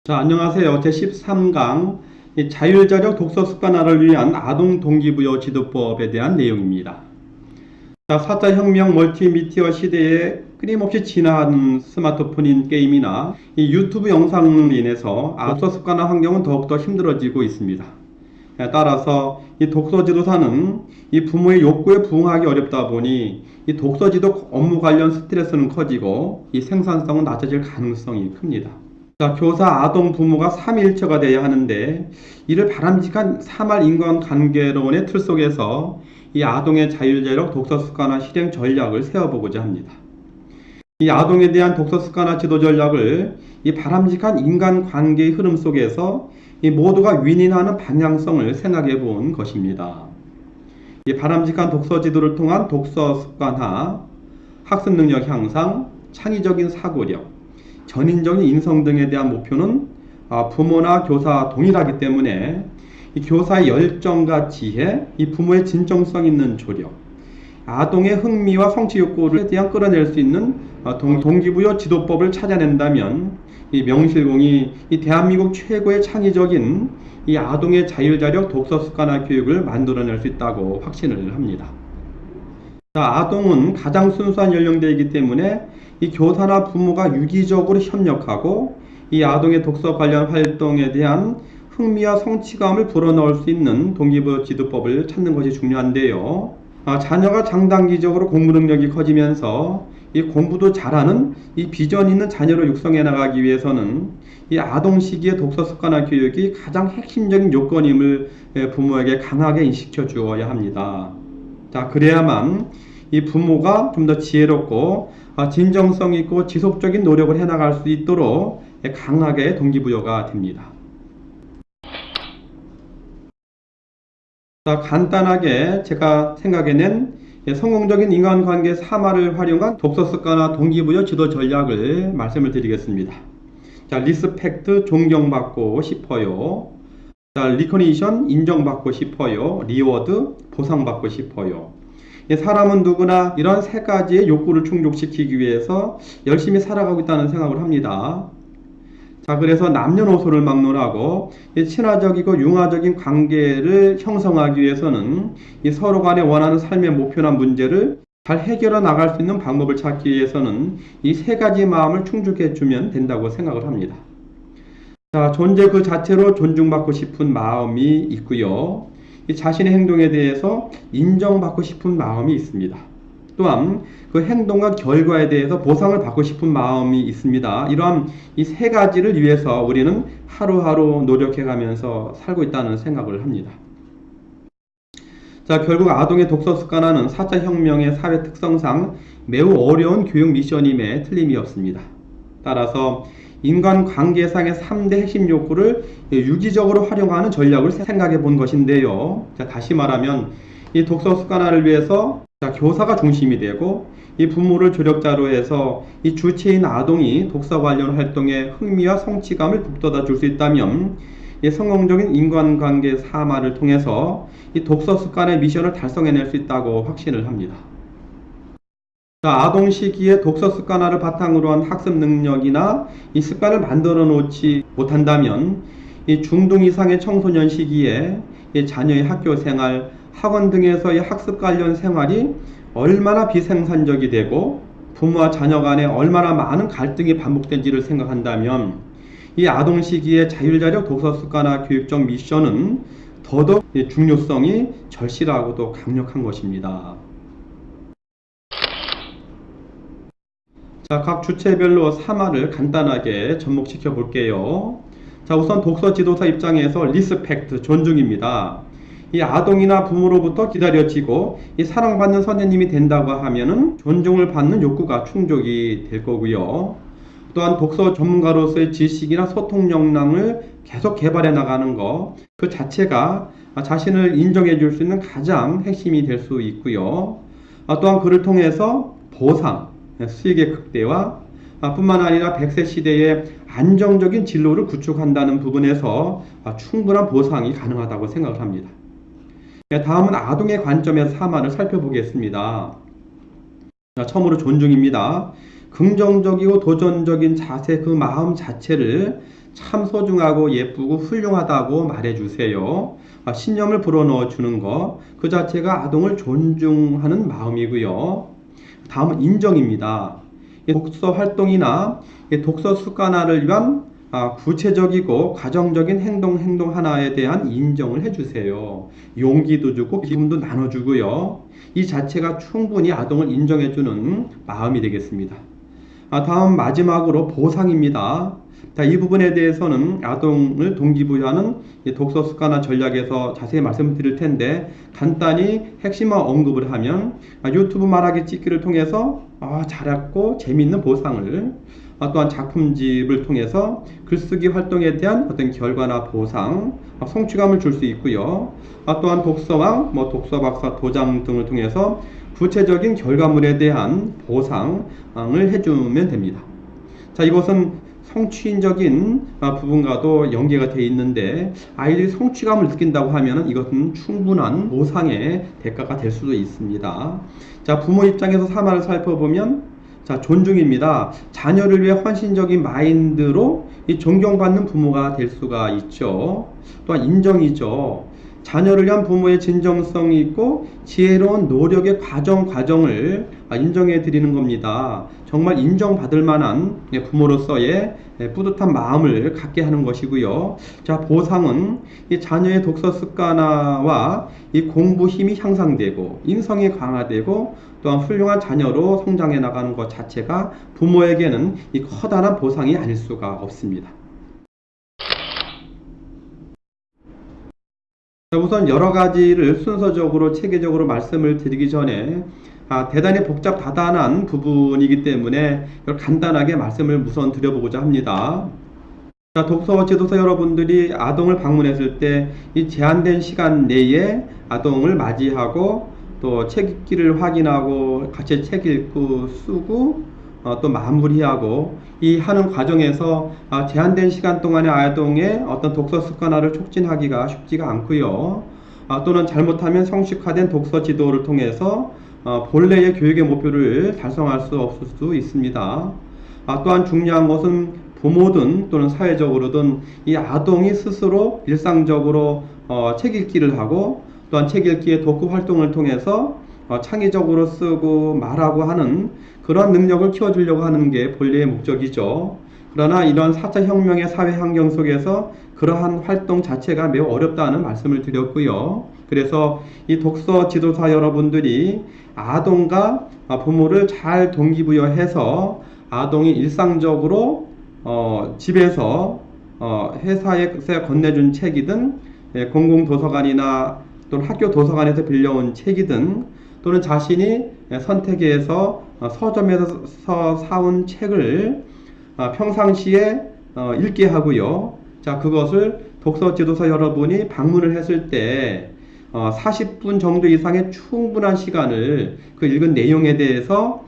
자, 안녕하세요. 제13강 자율자력 독서 습관화를 위한 아동 동기부여 지도법에 대한 내용입니다. 자, 4차 혁명 멀티미디어 시대에 끊임없이 진화하는 스마트폰인 게임이나 이 유튜브 영상으로 인해서 독서 습관화 환경은 더욱더 힘들어지고 있습니다. 따라서 이 독서 지도사는 이 부모의 욕구에 부응하기 어렵다 보니 이 독서 지도 업무 관련 스트레스는 커지고 이 생산성은 낮아질 가능성이 큽니다. 자, 교사, 아동, 부모가 삼위일체가 되어야 하는데 이를 바람직한 사말 인간관계론의 틀 속에서 이 아동의 자율자력 독서 습관화 실행 전략을 세워보고자 합니다. 이 아동에 대한 독서 습관화 지도 전략을 이 바람직한 인간관계의 흐름 속에서 이 모두가 윈윈하는 방향성을 생각해 본 것입니다. 이 바람직한 독서 지도를 통한 독서 습관화, 학습 능력 향상, 창의적인 사고력, 전인적인 인성 등에 대한 목표는 부모나 교사 동일하기 때문에 이 교사의 열정과 지혜, 이 부모의 진정성 있는 조력, 아동의 흥미와 성취 욕구에 대한 끌어낼 수 있는 동기부여 지도법을 찾아낸다면 이 명실공히 이 대한민국 최고의 창의적인 이 아동의 자율자력 독서 습관화 교육을 만들어낼 수 있다고 확신을 합니다. 자, 아동은 가장 순수한 연령대이기 때문에 이 교사나 부모가 유기적으로 협력하고 이 아동의 독서 관련 활동에 대한 흥미와 성취감을 불어넣을 수 있는 동기부여 지도법을 찾는 것이 중요한데요. 자녀가 장단기적으로 공부 능력이 커지면서 이 공부도 잘하는 이 비전 있는 자녀로 육성해 나가기 위해서는 이 아동 시기의 독서 습관화 교육이 가장 핵심적인 요건임을 부모에게 강하게 인식시켜 주어야 합니다. 자, 그래야만 이 부모가 좀 더 지혜롭고 진정성 있고 지속적인 노력을 해나갈 수 있도록 강하게 동기부여가 됩니다. 자, 간단하게 제가 생각해낸 성공적인 인간관계 3R을 활용한 독서 습관화 동기부여 지도 전략을 말씀을 드리겠습니다. 자, 리스펙트 존경받고 싶어요. 자, 리코니션 인정받고 싶어요. 리워드 보상받고 싶어요. 사람은 누구나 이런 세 가지의 욕구를 충족시키기 위해서 열심히 살아가고 있다는 생각을 합니다. 자, 그래서 남녀노소를 막론하고 친화적이고 융화적인 관계를 형성하기 위해서는 이 서로 간에 원하는 삶의 목표나 문제를 잘 해결해 나갈 수 있는 방법을 찾기 위해서는 이 세 가지 마음을 충족해 주면 된다고 생각을 합니다. 자, 존재 그 자체로 존중받고 싶은 마음이 있고요. 이 자신의 행동에 대해서 인정받고 싶은 마음이 있습니다. 또한 그 행동과 결과에 대해서 보상을 받고 싶은 마음이 있습니다. 이러한 이 세 가지를 위해서 우리는 하루하루 노력해가면서 살고 있다는 생각을 합니다. 자, 결국 아동의 독서 습관화는 4차 혁명의 사회 특성상 매우 어려운 교육 미션임에 틀림이 없습니다. 따라서 인간관계상의 3대 핵심 욕구를 유기적으로 활용하는 전략을 생각해 본 것인데요. 자, 다시 말하면 이 독서 습관화를 위해서 교사가 중심이 되고 이 부모를 조력자로 해서 이 주체인 아동이 독서 관련 활동에 흥미와 성취감을 북돋아 줄 수 있다면 이 성공적인 인간관계 3R을 통해서 이 독서 습관의 미션을 달성해낼 수 있다고 확신을 합니다. 자, 아동 시기에 독서 습관화를 바탕으로 한 학습 능력이나 이 습관을 만들어 놓지 못한다면 이 중등 이상의 청소년 시기에 이 자녀의 학교 생활, 학원 등에서의 학습 관련 생활이 얼마나 비생산적이 되고 부모와 자녀 간에 얼마나 많은 갈등이 반복된지를 생각한다면 이 아동 시기의 자율자력 독서 습관화 교육적 미션은 더더욱 중요성이 절실하고도 강력한 것입니다. 자, 각 주체별로 3R을 간단하게 접목시켜 볼게요. 자, 우선 독서 지도사 입장에서 리스펙트, 존중입니다. 이 아동이나 부모로부터 기다려지고 이 사랑받는 선생님이 된다고 하면은 존중을 받는 욕구가 충족이 될 거고요. 또한 독서 전문가로서의 지식이나 소통 역량을 계속 개발해 나가는 것, 그 자체가 자신을 인정해 줄 수 있는 가장 핵심이 될 수 있고요. 또한 그를 통해서 보상, 수익의 극대화 뿐만 아니라 100세 시대의 안정적인 진로를 구축한다는 부분에서 충분한 보상이 가능하다고 생각을 합니다. 다음은 아동의 관점에서 3R을 살펴보겠습니다. 처음으로 존중입니다. 긍정적이고 도전적인 자세, 그 마음 자체를 참 소중하고 예쁘고 훌륭하다고 말해주세요. 신념을 불어넣어 주는 것, 그 자체가 아동을 존중하는 마음이고요. 다음은 인정입니다. 독서 활동이나 독서 습관화를 위한 구체적이고 가정적인 행동 하나에 대한 인정을 해주세요. 용기도 주고 기쁨도 나눠주고요. 이 자체가 충분히 아동을 인정해주는 마음이 되겠습니다. 다음 마지막으로 보상입니다. 이 부분에 대해서는 아동을 동기부여하는 독서 습관화 전략에서 자세히 말씀드릴 텐데, 간단히 핵심만 언급을 하면 유튜브 말하기 찍기를 통해서 잘했고 재미있는 보상을, 또한 작품집을 통해서 글쓰기 활동에 대한 어떤 결과나 보상, 성취감을 줄 수 있고요. 또한 독서왕, 독서박사 도장 등을 통해서 구체적인 결과물에 대한 보상을 해주면 됩니다. 자, 이것은 성취적인 부분과도 연계가 되어 있는데, 아이들이 성취감을 느낀다고 하면 이것은 충분한 보상의 대가가 될 수도 있습니다. 자, 부모 입장에서 사마를 살펴보면, 자, 존중입니다. 자녀를 위해 헌신적인 마인드로 존경받는 부모가 될 수가 있죠. 또한 인정이죠. 자녀를 위한 부모의 진정성이 있고 지혜로운 노력의 과정을 인정해 드리는 겁니다. 정말 인정받을 만한 부모로서의 뿌듯한 마음을 갖게 하는 것이고요. 자, 보상은 이 자녀의 독서 습관화와 이 공부 힘이 향상되고 인성이 강화되고 또한 훌륭한 자녀로 성장해 나가는 것 자체가 부모에게는 이 커다란 보상이 아닐 수가 없습니다. 우선 여러 가지를 순서적으로 체계적으로 말씀을 드리기 전에 대단히 복잡다단한 부분이기 때문에 이걸 간단하게 말씀을 우선 드려보고자 합니다. 자, 독서 지도사 여러분들이 아동을 방문했을 때 이 제한된 시간 내에 아동을 맞이하고 또 책 읽기를 확인하고 같이 책 읽고 쓰고 또 마무리하고 이 하는 과정에서 제한된 시간 동안에 아동의 어떤 독서 습관화를 촉진하기가 쉽지가 않고요. 또는 잘못하면 성식화된 독서 지도를 통해서 본래의 교육의 목표를 달성할 수 없을 수 있습니다. 또한 중요한 것은 부모든 또는 사회적으로든 이 아동이 스스로 일상적으로 책 읽기를 하고 또한 책 읽기의 독후 활동을 통해서 창의적으로 쓰고 말하고 하는 그런 능력을 키워주려고 하는 게 본래의 목적이죠. 그러나 이런 4차 혁명의 사회 환경 속에서 그러한 활동 자체가 매우 어렵다는 말씀을 드렸고요. 그래서 이 독서 지도사 여러분들이 아동과 부모를 잘 동기부여해서 아동이 일상적으로 집에서 회사에 건네준 책이든 공공도서관이나 또는 학교 도서관에서 빌려온 책이든 또는 자신이 선택해서 서점에서 사온 책을 평상시에 읽게 하고요. 자, 그것을 독서 지도사 여러분이 방문을 했을 때 40분 정도 이상의 충분한 시간을 그 읽은 내용에 대해서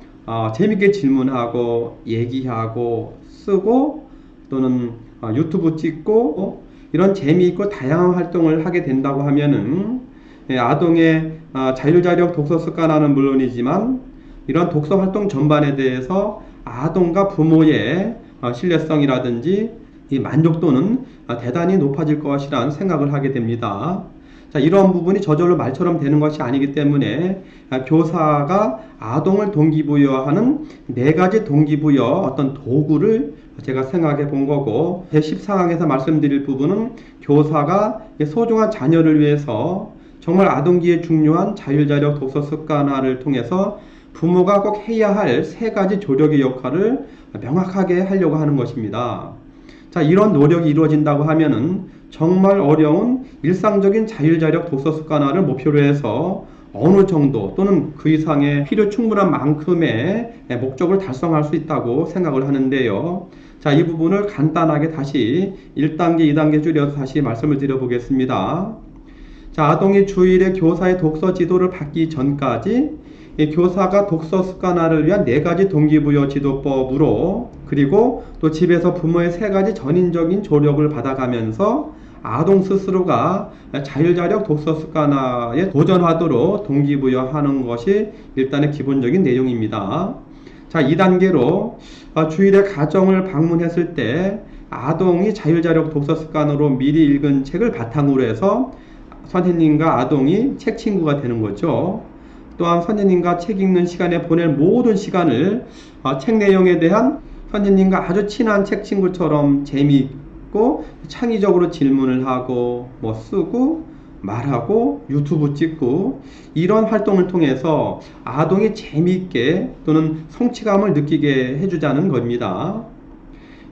재밌게 질문하고 얘기하고 쓰고 또는 유튜브 찍고 이런 재미있고 다양한 활동을 하게 된다고 하면은 아동의 자율자력 독서 습관화는 물론이지만 이런 독서 활동 전반에 대해서 아동과 부모의 신뢰성이라든지 이 만족도는 대단히 높아질 것이라는 생각을 하게 됩니다. 자, 이런 부분이 저절로 말처럼 되는 것이 아니기 때문에 교사가 아동을 동기부여하는 4가지 동기부여 어떤 도구를 제가 생각해 본 거고, 제14강에서 말씀드릴 부분은 교사가 소중한 자녀를 위해서 정말 아동기에 중요한 자율자력 독서 습관화를 통해서 부모가 꼭 해야 할 3가지 조력의 역할을 명확하게 하려고 하는 것입니다. 자, 이런 노력이 이루어진다고 하면은 정말 어려운 일상적인 자율자력 독서 습관화를 목표로 해서 어느 정도 또는 그 이상의 필요 충분한 만큼의 목적을 달성할 수 있다고 생각을 하는데요. 자, 이 부분을 간단하게 다시 1단계, 2단계 줄여서 다시 말씀을 드려보겠습니다. 자, 아동이 주일에 교사의 독서 지도를 받기 전까지 교사가 독서 습관화를 위한 4가지 동기부여 지도법으로, 그리고 또 집에서 부모의 3가지 전인적인 조력을 받아가면서 아동 스스로가 자율자력 독서 습관화에 도전하도록 동기부여하는 것이 일단의 기본적인 내용입니다. 자, 2단계로 주일에 가정을 방문했을 때 아동이 자율자력 독서 습관으로 미리 읽은 책을 바탕으로 해서 선생님과 아동이 책 친구가 되는 거죠. 또한 선생님과 책 읽는 시간에 보낼 모든 시간을 책 내용에 대한 선생님과 아주 친한 책 친구처럼 재미있고 창의적으로 질문을 하고 뭐 쓰고 말하고 유튜브 찍고 이런 활동을 통해서 아동이 재미있게 또는 성취감을 느끼게 해주자는 겁니다.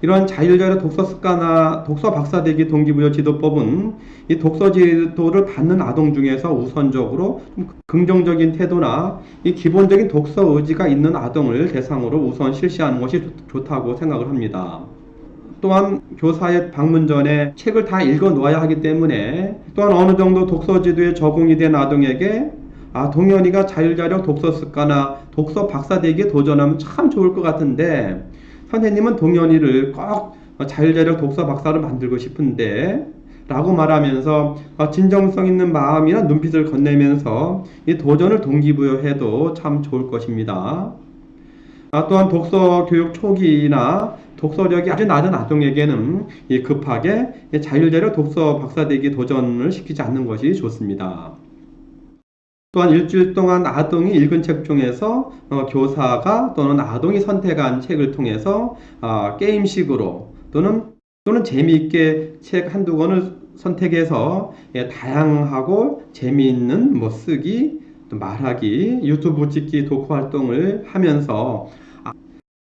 이런 자율자력 독서 습관화 독서 박사되기 동기부여 지도법은 이 독서 지도를 받는 아동 중에서 우선적으로 좀 긍정적인 태도나 이 기본적인 독서 의지가 있는 아동을 대상으로 우선 실시하는 것이 좋다고 생각을 합니다. 또한 교사의 방문 전에 책을 다 읽어 놓아야 하기 때문에 또한 어느 정도 독서 지도에 적응이 된 아동에게 동현이가 자율자력 독서 습관화 독서 박사되기에 도전하면 참 좋을 것 같은데 선생님은 동현이를 꼭 자율자력 독서 박사를 만들고 싶은데 라고 말하면서 진정성 있는 마음이나 눈빛을 건네면서 이 도전을 동기부여해도 참 좋을 것입니다. 또한 독서 교육 초기나 독서력이 아주 낮은 아동에게는 급하게 자율자력 독서 박사되기 도전을 시키지 않는 것이 좋습니다. 또한 일주일 동안 아동이 읽은 책 중에서 교사가 또는 아동이 선택한 책을 통해서 게임식으로 또는 재미있게 책 한두 권을 선택해서 다양하고 재미있는 뭐 쓰기, 말하기, 유튜브 찍기, 독후 활동을 하면서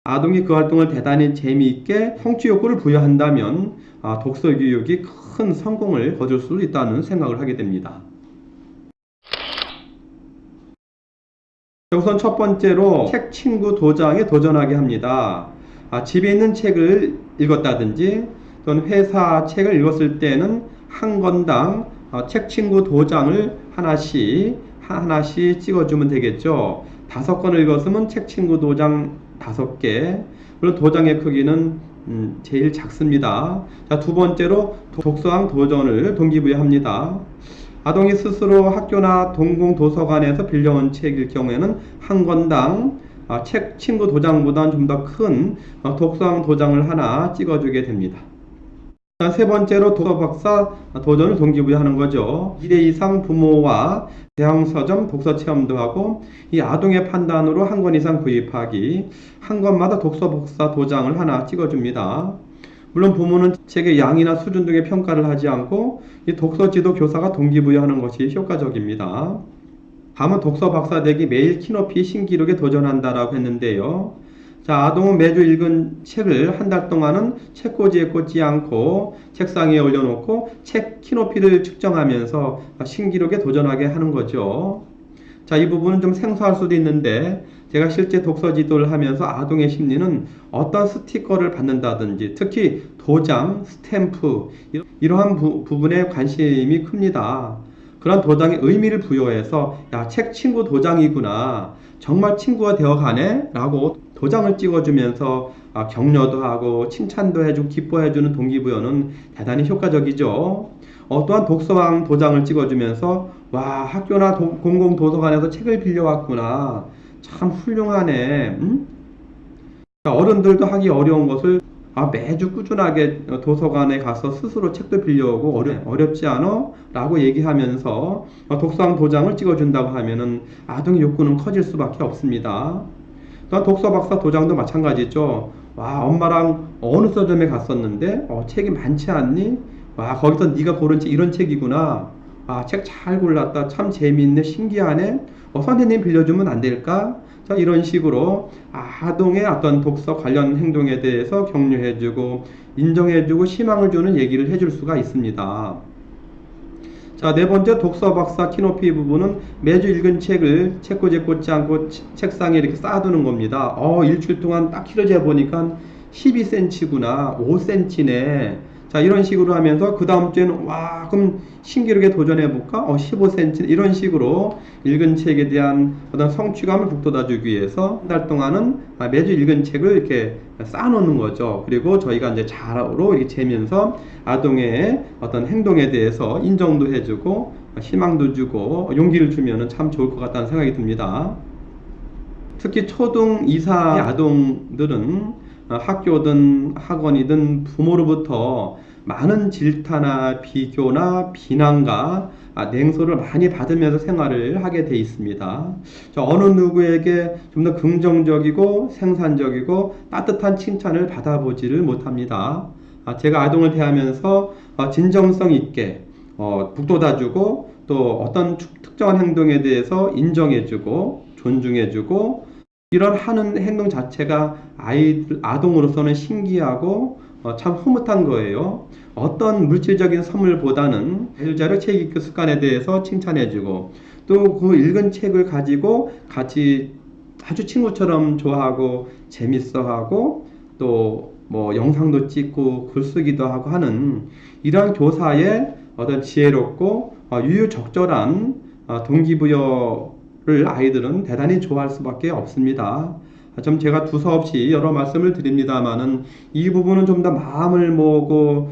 아동이 그 활동을 대단히 재미있게 성취 욕구를 부여한다면 독서 교육이 큰 성공을 거둘 수 있다는 생각을 하게 됩니다. 우선 첫 번째로 책 친구 도장에 도전하게 합니다. 집에 있는 책을 읽었다든지 또는 회사 책을 읽었을 때는 한 권당 책 친구 도장을 하나씩 찍어주면 되겠죠. 5권을 읽었으면 책 친구 도장 5개. 물론 도장의 크기는 제일 작습니다. 자, 두 번째로 독서왕 도전을 동기부여합니다. 아동이 스스로 학교나 동공도서관에서 빌려온 책일 경우에는 한 권당 책 친구 도장보다는 좀 더 큰 독서왕 도장을 하나 찍어주게 됩니다. 세 번째로 독서 박사 도전을 동기부여하는 거죠. 2대 이상 부모와 대형 서점 독서 체험도 하고 이 아동의 판단으로 한 권 이상 구입하기, 한 권마다 독서 박사 도장을 하나 찍어줍니다. 물론 부모는 책의 양이나 수준 등의 평가를 하지 않고 이 독서 지도 교사가 동기부여하는 것이 효과적입니다. 다음은 독서 박사 되기 매일 키높이 신기록에 도전한다라고 했는데요. 자, 아동은 매주 읽은 책을 한 달 동안은 책꽂이에 꽂지 않고 책상에 올려놓고 책 키높이를 측정하면서 신기록에 도전하게 하는 거죠. 자, 이 부분은 좀 생소할 수도 있는데 제가 실제 독서 지도를 하면서 아동의 심리는 어떤 스티커를 받는다든지 특히 도장, 스탬프 이러한 부분에 관심이 큽니다. 그런 도장의 의미를 부여해서 야, 책 친구 도장이구나. 정말 친구가 되어가네? 라고 도장을 찍어주면서 격려도 하고 칭찬도 해주고 기뻐해주는 동기부여는 대단히 효과적이죠. 또한 독서왕 도장을 찍어주면서 와, 학교나 공공도서관에서 책을 빌려왔구나. 참 훌륭하네. 응? 어른들도 하기 어려운 것을 매주 꾸준하게 도서관에 가서 스스로 책도 빌려오고 어렵지 않아? 라고 얘기하면서 독서왕 도장을 찍어준다고 하면은 아동의 욕구는 커질 수밖에 없습니다. 또한 독서 박사 도장도 마찬가지죠. 와, 엄마랑 어느 서점에 갔었는데 책이 많지 않니? 와, 거기서 네가 고른 책 이런 책이구나. 책 잘 골랐다. 참 재미있네. 신기하네. 선생님 빌려주면 안 될까? 자, 이런 식으로 아동의 어떤 독서 관련 행동에 대해서 격려해주고 인정해주고 희망을 주는 얘기를 해줄 수가 있습니다. 자, 네 번째 독서 박사 키높이 부분은 매주 읽은 책을 책꽂이에 꽂지 않고 책상에 이렇게 쌓아두는 겁니다. 일주일 동안 딱 키를 재보니까 12cm구나, 5cm네. 자, 이런 식으로 하면서 그 다음 주에는 와, 그럼 신기록에 도전해볼까? 15cm 이런 식으로 읽은 책에 대한 어떤 성취감을 북돋아주기 위해서 한 달 동안은 매주 읽은 책을 이렇게 쌓아놓는 거죠. 그리고 저희가 이제 자로 이렇게 재면서 아동의 어떤 행동에 대해서 인정도 해주고 희망도 주고 용기를 주면은 참 좋을 것 같다는 생각이 듭니다. 특히 초등 이상 아동들은 학교든 학원이든 부모로부터 많은 질타나 비교나 비난과 냉소를 많이 받으면서 생활을 하게 돼 있습니다. 어느 누구에게 좀 더 긍정적이고 생산적이고 따뜻한 칭찬을 받아보지를 못합니다. 제가 아동을 대하면서 진정성 있게 북돋아주고 또 어떤 특정한 행동에 대해서 인정해주고 존중해주고 이런 하는 행동 자체가 아동으로서는 신기하고 참 흐뭇한 거예요. 어떤 물질적인 선물보다는 자율자력 책 읽기 습관에 대해서 칭찬해주고 또 그 읽은 책을 가지고 같이 아주 친구처럼 좋아하고 재밌어하고 또 뭐 영상도 찍고 글쓰기도 하고 하는 이러한 교사의 어떤 지혜롭고 유유적절한 동기부여를 아이들은 대단히 좋아할 수밖에 없습니다. 좀 제가 두서없이 여러 말씀을 드립니다만은 이 부분은 좀 더 마음을 모으고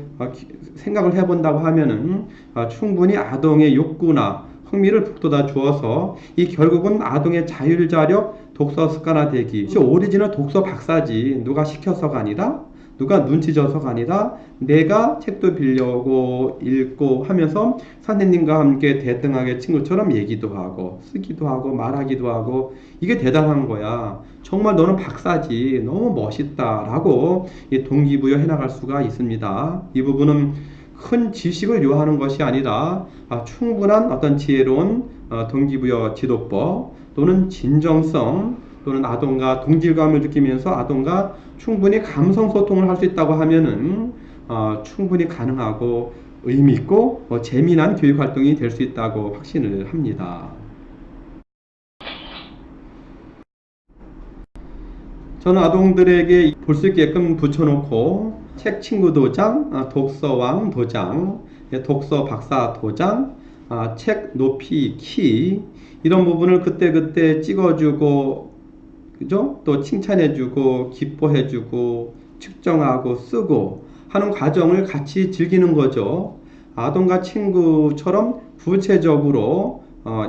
생각을 해본다고 하면은 충분히 아동의 욕구나 흥미를 북돋아 주어서 이 결국은 아동의 자율자력 독서 습관화되기 오리지널 독서 박사지 누가 시켜서가 아니라 누가 눈치 줘서가 아니라 내가 책도 빌려오고 읽고 하면서 선생님과 함께 대등하게 친구처럼 얘기도 하고 쓰기도 하고 말하기도 하고 이게 대단한 거야. 정말 너는 박사지. 너무 멋있다. 라고 동기부여 해나갈 수가 있습니다. 이 부분은 큰 지식을 요하는 것이 아니라 충분한 어떤 지혜로운 동기부여 지도법 또는 진정성 또는 아동과 동질감을 느끼면서 아동과 충분히 감성 소통을 할 수 있다고 하면은 충분히 가능하고 의미 있고 재미난 교육 활동이 될 수 있다고 확신을 합니다. 저는 아동들에게 볼 수 있게끔 붙여놓고 책 친구 도장, 독서왕 도장, 독서 박사 도장, 책 높이 키 이런 부분을 그때그때 찍어주고 그죠? 또 칭찬해주고 기뻐해주고 측정하고 쓰고 하는 과정을 같이 즐기는 거죠. 아동과 친구처럼 구체적으로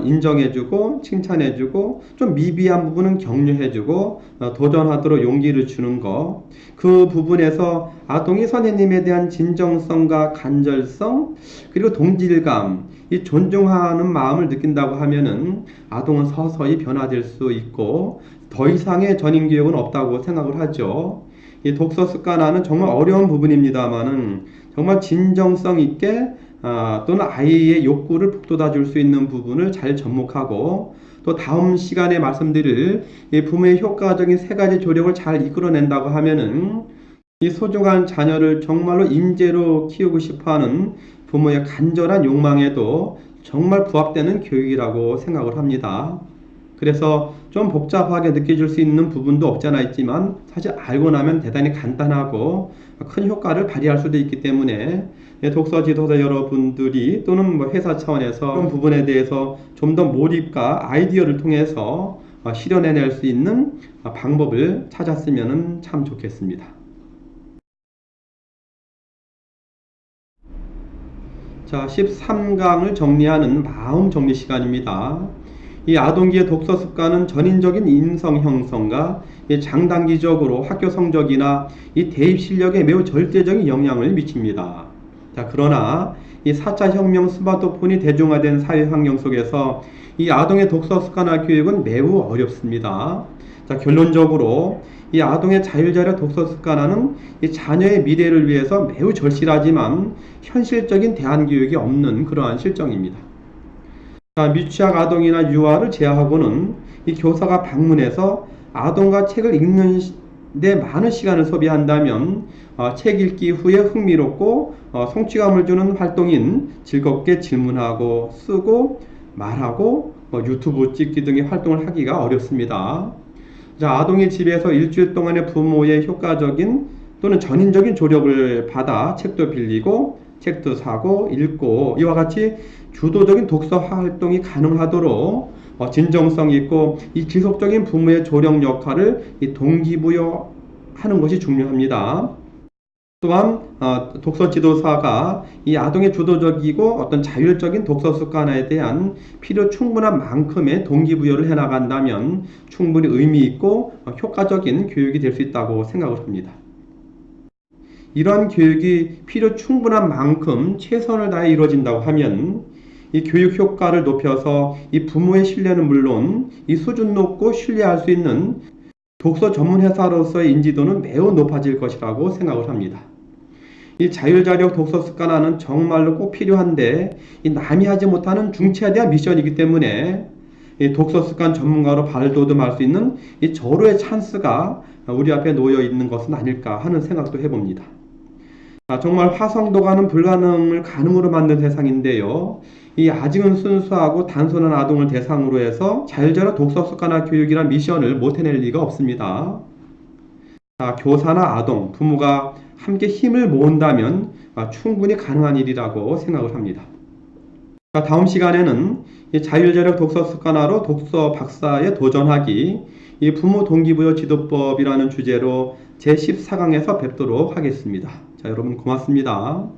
인정해주고 칭찬해주고 좀 미비한 부분은 격려해주고 도전하도록 용기를 주는 거. 그 부분에서 아동이 선생님에 대한 진정성과 간절성 그리고 동질감 이 존중하는 마음을 느낀다고 하면은 아동은 서서히 변화될 수 있고 더 이상의 전인교육은 없다고 생각을 하죠. 이 독서 습관화는 정말 어려운 부분입니다만은 정말 진정성 있게 또는 아이의 욕구를 북돋아 줄 수 있는 부분을 잘 접목하고 또 다음 시간에 말씀드릴 이 부모의 효과적인 세 가지 조력을 잘 이끌어낸다고 하면은 이 소중한 자녀를 정말로 인재로 키우고 싶어하는 부모의 간절한 욕망에도 정말 부합되는 교육이라고 생각을 합니다. 그래서 좀 복잡하게 느껴질 수 있는 부분도 없지 않아 있지만 사실 알고 나면 대단히 간단하고 큰 효과를 발휘할 수도 있기 때문에 독서 지도자 여러분들이 또는 뭐 회사 차원에서 그런 부분에 대해서 좀 더 몰입과 아이디어를 통해서 실현해낼 수 있는 방법을 찾았으면 참 좋겠습니다. 자, 13강을 정리하는 마음 정리 시간입니다. 이 아동기의 독서 습관은 전인적인 인성 형성과 장단기적으로 학교 성적이나 이 대입 실력에 매우 절대적인 영향을 미칩니다. 자, 그러나 이 4차 혁명 스마트폰이 대중화된 사회 환경 속에서 이 아동의 독서 습관화 교육은 매우 어렵습니다. 자, 결론적으로 이 아동의 자율자력 독서 습관화는 이 자녀의 미래를 위해서 매우 절실하지만 현실적인 대안 교육이 없는 그러한 실정입니다. 미취학 아동이나 유아를 제외하고는 이 교사가 방문해서 아동과 책을 읽는 데 많은 시간을 소비한다면 책 읽기 후에 흥미롭고 성취감을 주는 활동인 즐겁게 질문하고 쓰고 말하고 유튜브 찍기 등의 활동을 하기가 어렵습니다. 자, 아동이 집에서 일주일 동안의 부모의 효과적인 또는 전인적인 조력을 받아 책도 빌리고 책도 사고 읽고 이와 같이 주도적인 독서 활동이 가능하도록 진정성 있고 이 지속적인 부모의 조력 역할을 동기부여하는 것이 중요합니다. 또한 독서 지도사가 이 아동의 주도적이고 어떤 자율적인 독서 습관에 대한 필요 충분한 만큼의 동기부여를 해나간다면 충분히 의미 있고 효과적인 교육이 될 수 있다고 생각을 합니다. 이러한 교육이 필요 충분한 만큼 최선을 다해 이루어진다고 하면 이 교육 효과를 높여서 이 부모의 신뢰는 물론 이 수준 높고 신뢰할 수 있는 독서 전문 회사로서의 인지도는 매우 높아질 것이라고 생각을 합니다. 이 자율자력 독서 습관화는 정말로 꼭 필요한데 이 남이 하지 못하는 중차대한 미션이기 때문에 이 독서 습관 전문가로 발돋움할 수 있는 이 절호의 찬스가 우리 앞에 놓여 있는 것은 아닐까 하는 생각도 해봅니다. 정말 화성도가는 불가능을 가능으로 만든 세상인데요. 이 아직은 순수하고 단순한 아동을 대상으로 해서 자율적으로 독서 습관화 교육이란 미션을 못 해낼 리가 없습니다. 교사나 아동, 부모가 함께 힘을 모은다면 충분히 가능한 일이라고 생각을 합니다. 다음 시간에는 자율자력 독서 습관화로 독서 박사에 도전하기, 이 부모 동기부여 지도법이라는 주제로 제14강에서 뵙도록 하겠습니다. 자, 여러분 고맙습니다.